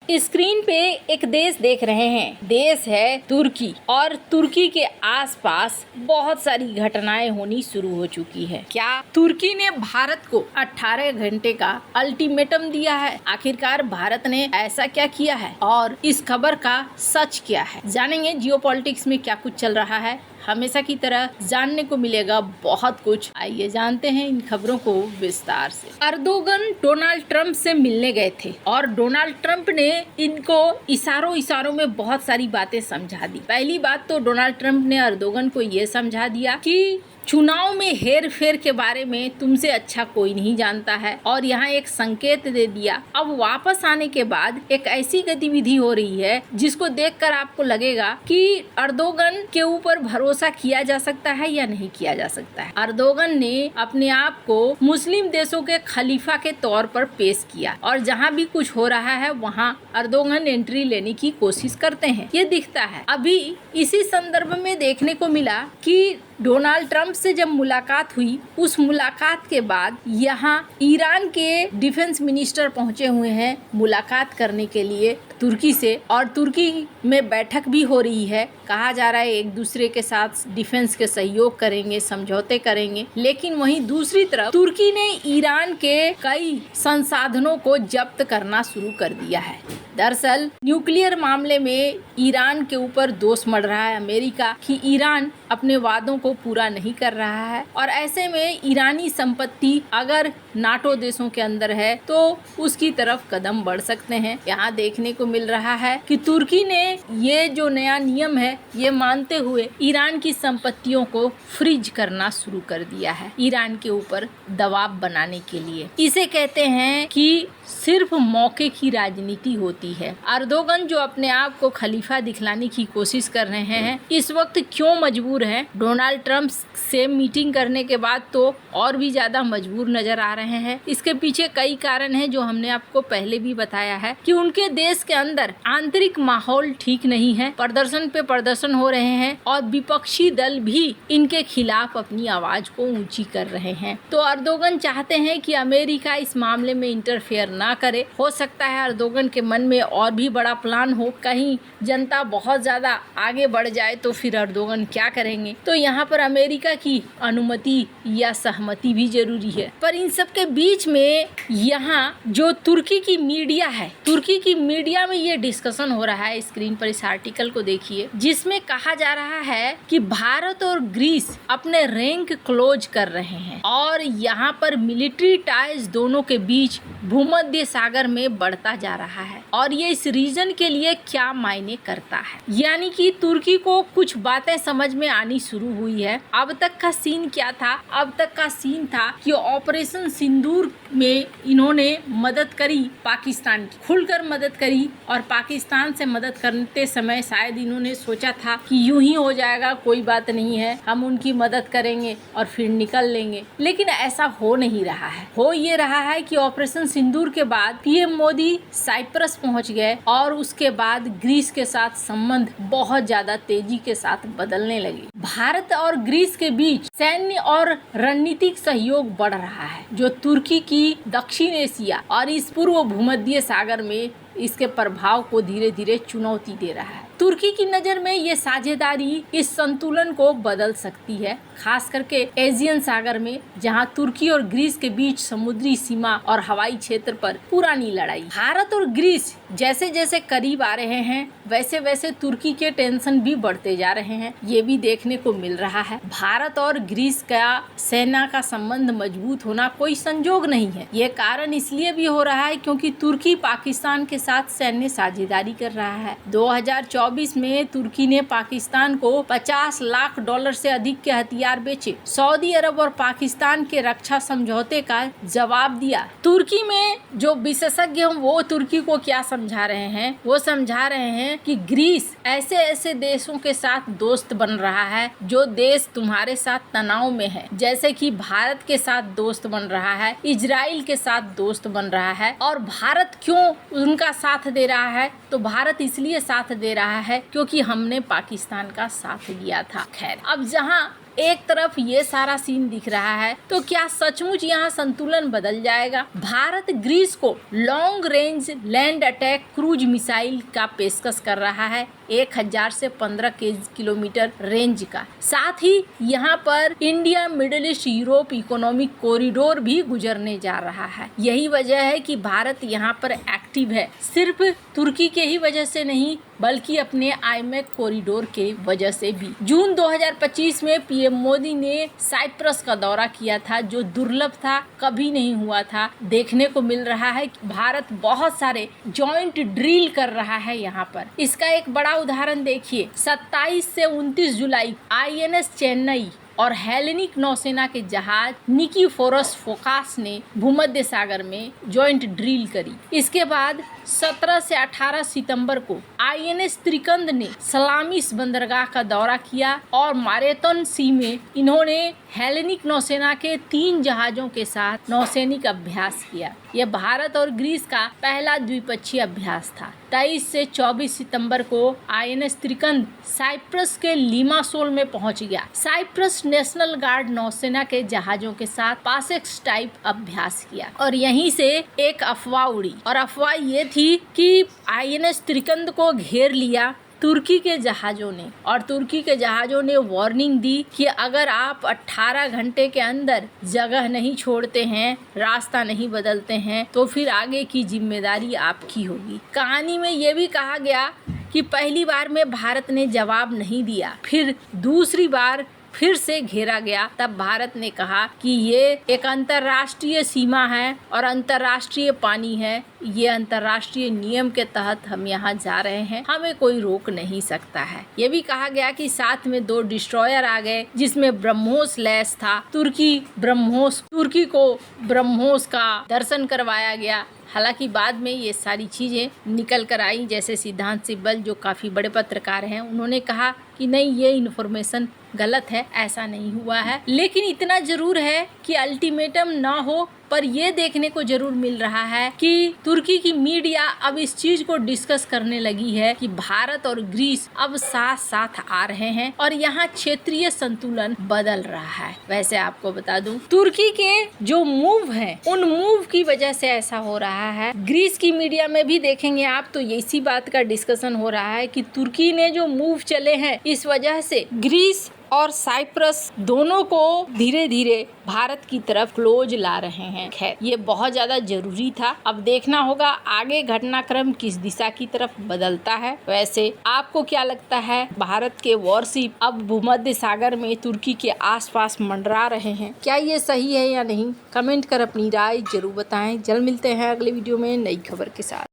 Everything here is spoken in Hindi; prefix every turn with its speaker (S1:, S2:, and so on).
S1: स्क्रीन पे एक देश देख रहे हैं। देश है तुर्की और तुर्की के आसपास बहुत सारी घटनाएं होनी शुरू हो चुकी है। क्या तुर्की ने भारत को 18 घंटे का अल्टीमेटम दिया है? आखिरकार भारत ने ऐसा क्या किया है और इस खबर का सच क्या है? जानेंगे जियोपॉलिटिक्स में क्या कुछ चल रहा है। हमेशा की तरह जानने को मिलेगा बहुत कुछ। आइए जानते हैं इन खबरों को विस्तार से। अर्दोगन डोनाल्ड ट्रंप से मिलने गए थे और डोनाल्ड ट्रंप ने इनको इशारों में बहुत सारी बातें समझा दी। पहली बात तो डोनाल्ड ट्रंप ने अर्दोगन को ये समझा दिया कि चुनाव में हेर फेर के बारे में तुमसे अच्छा कोई नहीं जानता है और यहाँ एक संकेत दे दिया। अब वापस आने के बाद एक ऐसी गतिविधि हो रही है जिसको देखकर आपको लगेगा कि अर्दोगन के ऊपर भरोसा किया जा सकता है या नहीं किया जा सकता है। अर्दोगन ने अपने आप को मुस्लिम देशों के खलीफा के तौर पर पेश किया और जहाँ भी कुछ हो रहा है वहाँ अर्दोगन एंट्री लेने की कोशिश करते हैं, ये दिखता है। अभी इसी संदर्भ में देखने को मिला कि डोनाल्ड ट्रंप से जब मुलाकात हुई, उस मुलाकात के बाद यहाँ ईरान के डिफेंस मिनिस्टर पहुंचे हुए हैं मुलाकात करने के लिए तुर्की से, और तुर्की में बैठक भी हो रही है। कहा जा रहा है एक दूसरे के साथ डिफेंस के सहयोग करेंगे, समझौते करेंगे। लेकिन वहीं दूसरी तरफ तुर्की ने ईरान के कई संसाधनों को जब्त करना शुरू कर दिया है। दरअसल न्यूक्लियर मामले में ईरान के ऊपर दोष मढ़ रहा है अमेरिका कि ईरान अपने वादों को पूरा नहीं कर रहा है और ऐसे में ईरानी संपत्ति अगर नाटो देशों के अंदर है तो उसकी तरफ कदम बढ़ सकते हैं। यहाँ देखने को मिल रहा है कि तुर्की ने ये जो नया नियम है ये मानते हुए ईरान की संपत्तियों को फ्रीज करना शुरू कर दिया है ईरान के ऊपर दबाव बनाने के लिए। इसे कहते हैं कि सिर्फ मौके की राजनीति होती है। अर्दोगन जो अपने आप को खलीफा दिखलाने की कोशिश कर रहे हैं, इस वक्त क्यों मजबूर हैं? डोनाल्ड ट्रंप से मीटिंग करने के बाद तो और भी ज्यादा मजबूर नजर आ रहे हैं। इसके पीछे कई कारण हैं जो हमने आपको पहले भी बताया है कि उनके देश के अंदर आंतरिक माहौल ठीक नहीं है, प्रदर्शन पे प्रदर्शन हो रहे हैं और विपक्षी दल भी इनके खिलाफ अपनी आवाज को ऊंची कर रहे हैं। तो अर्दोगन चाहते हैं कि अमेरिका इस मामले में इंटरफेयर ना करे। हो सकता है अर्दोगन के मन में और भी बड़ा प्लान हो, कहीं जनता बहुत ज्यादा आगे बढ़ जाए तो फिर अर्दोगन क्या करेंगे। तो यहाँ पर अमेरिका की अनुमति या सहमति भी जरूरी है। पर इन सब के बीच में यहाँ जो तुर्की की मीडिया है, तुर्की की मीडिया में ये डिस्कशन हो रहा है। स्क्रीन पर इस आर्टिकल को देखिए जिसमें कहा जा रहा है कि भारत और ग्रीस अपने रैंक क्लोज कर रहे हैं और यहाँ पर मिलिट्री टाइज दोनों के बीच भूमध्य सागर में बढ़ता जा रहा है और ये इस रीजन के लिए क्या मायने करता है। यानी कि तुर्की को कुछ बातें समझ में आनी शुरू हुई है। अब तक का सीन क्या था? अब तक का सीन था कि ऑपरेशन सिंदूर में इन्होंने मदद करी, पाकिस्तान की खुलकर मदद करी और पाकिस्तान से मदद करते समय शायद इन्होंने सोचा था कि यूं ही हो जाएगा, कोई बात नहीं है, हम उनकी मदद करेंगे और फिर निकल लेंगे। लेकिन ऐसा हो नहीं रहा है। हो ये रहा है कि ऑपरेशन सिंदूर के बाद पीएम मोदी साइप्रस पहुंच गए और उसके बाद ग्रीस के साथ संबंध बहुत ज्यादा तेजी के साथ बदलने लगे। भारत और ग्रीस के बीच सैन्य और रणनीतिक सहयोग बढ़ रहा है जो तुर्की की दक्षिण एशिया और इस पूर्व भूमध्य सागर में इसके प्रभाव को धीरे धीरे चुनौती दे रहा है। तुर्की की नजर में ये साझेदारी इस संतुलन को बदल सकती है, खास करके एशियन सागर में जहां तुर्की और ग्रीस के बीच समुद्री सीमा और हवाई क्षेत्र पर पुरानी लड़ाई। भारत और ग्रीस जैसे जैसे करीब आ रहे हैं वैसे वैसे तुर्की के टेंशन भी बढ़ते जा रहे हैं, ये भी देखने को मिल रहा है। भारत और ग्रीस का सेना का संबंध मजबूत होना कोई संजोग नहीं है। ये कारण इसलिए भी हो रहा है क्योंकि तुर्की पाकिस्तान के साथ सैन्य साझेदारी कर रहा है। 2024 में तुर्की ने पाकिस्तान को $50 लाख से अधिक के हथियार बेचे। सऊदी अरब और पाकिस्तान के रक्षा समझौते का जवाब दिया। तुर्की में जो विशेषज्ञ हैं वो तुर्की को क्या समझा रहे हैं? वो समझा रहे हैं कि ग्रीस ऐसे ऐसे देशों के साथ दोस्त बन रहा है जो देश तुम्हारे साथ तनाव में है, जैसे कि भारत के साथ दोस्त बन रहा है, इजराइल के साथ दोस्त बन रहा है। और भारत क्यों उनका साथ दे रहा है? तो भारत इसलिए साथ दे रहा है क्योंकि हमने पाकिस्तान का साथ दिया था। खैर, अब जहां एक तरफ ये सारा सीन दिख रहा है, तो क्या सचमुच यहाँ संतुलन बदल जाएगा? भारत ग्रीस को long range land attack cruise missile का पेशकश कर रहा है, 1000 से 15 किलोमीटर रेंज का। साथ ही यहाँ पर India middle east Europe economic corridor भी गुजरने जा रहा है। यही वजह है कि भारत यहाँ पर एक्टिव है, सिर्फ तुर्की के ही वजह से नहीं बल्कि अपने आईमेक कॉरिडोर के वजह से भी। जून 2025 में पीएम मोदी ने साइप्रस का दौरा किया था, जो दुर्लभ था, कभी नहीं हुआ था। देखने को मिल रहा है कि भारत बहुत सारे जॉइंट ड्रिल कर रहा है यहाँ पर। इसका एक बड़ा उदाहरण देखिए, 27 से 29 जुलाई INS चेन्नई और हेलेनिक नौसेना के जहाज निकीफोरस फोकास ने भूमध्य सागर में जॉइंट ड्रिल करी। इसके बाद 17 से 18 सितंबर को INS त्रिकंद ने सलामिस बंदरगाह का दौरा किया और मारेथन सी में इन्होंने हेलेनिक नौसेना के 3 जहाजों के साथ नौसैनिक अभ्यास किया। यह भारत और ग्रीस का पहला द्विपक्षीय अभ्यास था। 23 से 24 सितंबर को INS त्रिकंद साइप्रस के लिमासोल में पहुंच गया। साइप्रस नेशनल गार्ड नौसेना के जहाजों के साथ पासेक्स टाइप अभ्यास किया और यहीं से एक अफवाह उड़ी, और अफवाह ये थी कि INS त्रिकंद को घेर लिया तुर्की के जहाजों ने, और तुर्की के जहाजों ने वार्निंग दी कि अगर आप 18 घंटे के अंदर जगह नहीं छोड़ते हैं, रास्ता नहीं बदलते हैं, तो फिर आगे की जिम्मेदारी आपकी होगी। कहानी में ये भी कहा गया कि पहली बार में भारत ने जवाब नहीं दिया, फिर दूसरी बार फिर से घेरा गया। तब भारत ने कहा कि ये एक अंतर्राष्ट्रीय सीमा है और अंतर्राष्ट्रीय पानी है, ये अंतर्राष्ट्रीय नियम के तहत हम यहाँ जा रहे हैं, हमें कोई रोक नहीं सकता है। ये भी कहा गया कि साथ में 2 डिस्ट्रॉयर आ गए जिसमें ब्रह्मोस लैस था। तुर्की को ब्रह्मोस का दर्शन करवाया गया। हालांकि बाद में ये सारी चीज़ें निकल कर आई, जैसे सिद्धांत सिब्बल जो काफ़ी बड़े पत्रकार हैं, उन्होंने कहा कि नहीं, ये इन्फॉर्मेशन गलत है, ऐसा नहीं हुआ है। लेकिन इतना जरूर है कि अल्टीमेटम ना हो, पर ये देखने को जरूर मिल रहा है कि तुर्की की मीडिया अब इस चीज को डिस्कस करने लगी है कि भारत और ग्रीस अब साथ साथ आ रहे हैं और यहाँ क्षेत्रीय संतुलन बदल रहा है। वैसे आपको बता दूं, तुर्की के जो मूव हैं, उन मूव की वजह से ऐसा हो रहा है। ग्रीस की मीडिया में भी देखेंगे आप तो इसी बात का डिस्कशन हो रहा है कि तुर्की ने जो मूव चले हैं, इस वजह से ग्रीस और साइप्रस दोनों को धीरे धीरे भारत की तरफ क्लोज ला रहे हैं। खैर, ये बहुत ज्यादा जरूरी था। अब देखना होगा आगे घटनाक्रम किस दिशा की तरफ बदलता है। वैसे आपको क्या लगता है, भारत के वॉरशिप अब भूमध्य सागर में तुर्की के आसपास मंडरा रहे हैं, क्या ये सही है या नहीं? कमेंट कर अपनी राय जरूर बताएं। जल्द मिलते हैं अगले वीडियो में नई खबर के साथ।